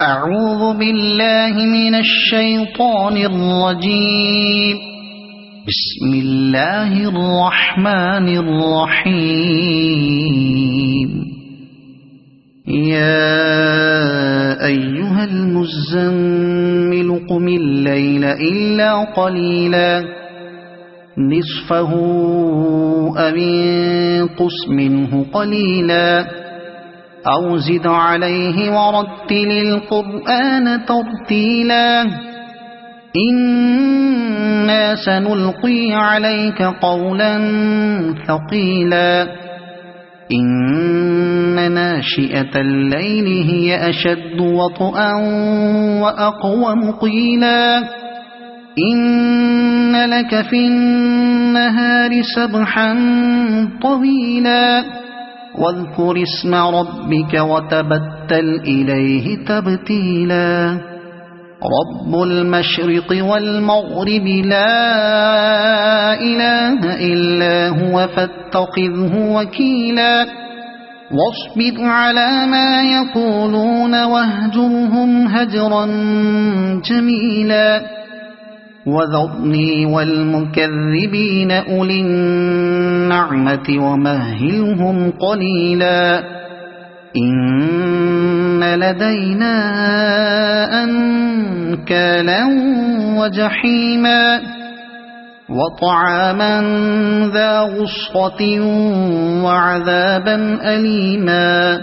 أعوذ بالله من الشيطان الرجيم. بسم الله الرحمن الرحيم. يا أيها المزمل قم الليل إلا قليلا نصفه أو انقص منه قليلا أو زد عليه ورتل القرآن ترتيلا إنا سنلقي عليك قولا ثقيلا إن ناشئة الليل هي أشد وطئا وأقوم قيلا إن لك في النهار سبحا طويلا واذكر اسم ربك وتبتل إليه تبتيلا رب المشرق والمغرب لا إله إلا هو فاتخذه وكيلا واصبر على ما يقولون واهجرهم هجرا جميلا وذرني والمكذبين أولي النعمة ومهلهم قليلا إن لدينا أنكالا وجحيما وطعاما ذا غصة وعذابا أليما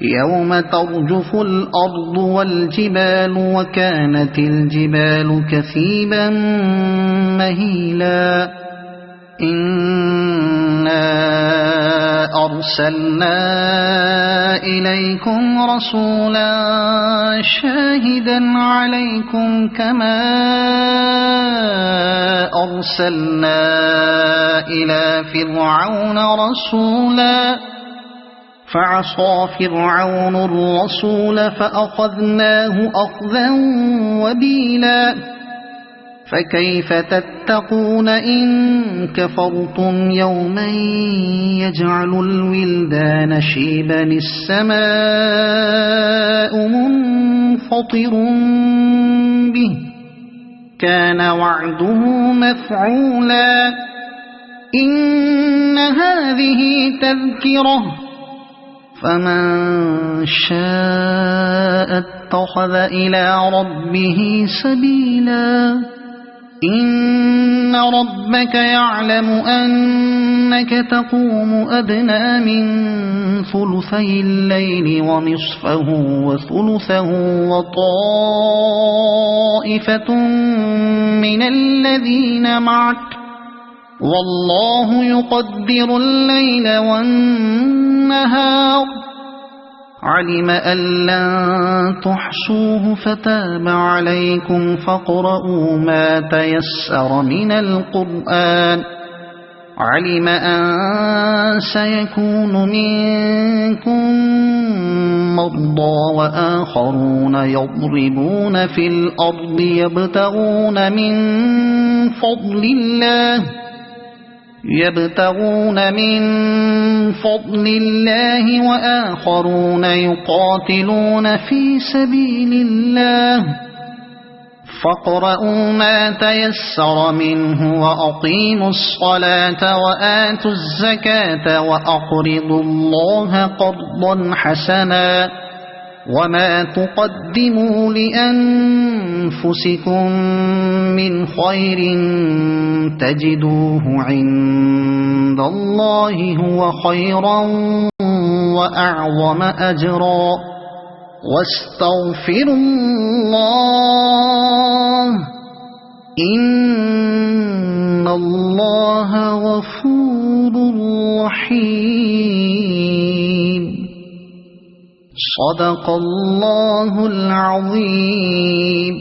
يوم ترجف الأرض والجبال وكانت الجبال كثيبا مهيلا إنا أرسلنا إليكم رسولا شاهدا عليكم كما أرسلنا إلى فرعون رسولا فعصى فرعون الرسول فأخذناه أخذا وبيلا فكيف تتقون إن كفرتم يوما يجعل الولدان شيبا السماء منفطر به كان وعده مفعولا إن هذه تذكرة فمن شاء اتخذ إلى ربه سبيلا إن ربك يعلم أنك تقوم أدنى من ثلثي الليل ونصفه وثلثه وطائفة من الذين معك والله يقدر الليل والنهار علم أن لن تحصوه فتاب عليكم فاقرؤوا ما تيسر من القرآن علم أن سيكون منكم مرضى وآخرون يضربون في الأرض يبتغون من فضل الله وآخرون يقاتلون في سبيل الله فاقرؤوا ما تيسر منه وأقيموا الصلاة وآتوا الزكاة وأقرضوا الله قرضا حسنا وما تقدموا لأنفسكم من خير تجدوه عند الله هو خيرا وأعظم أجرا واستغفروا الله إن الله غفور رحيم صدق الله العظيم.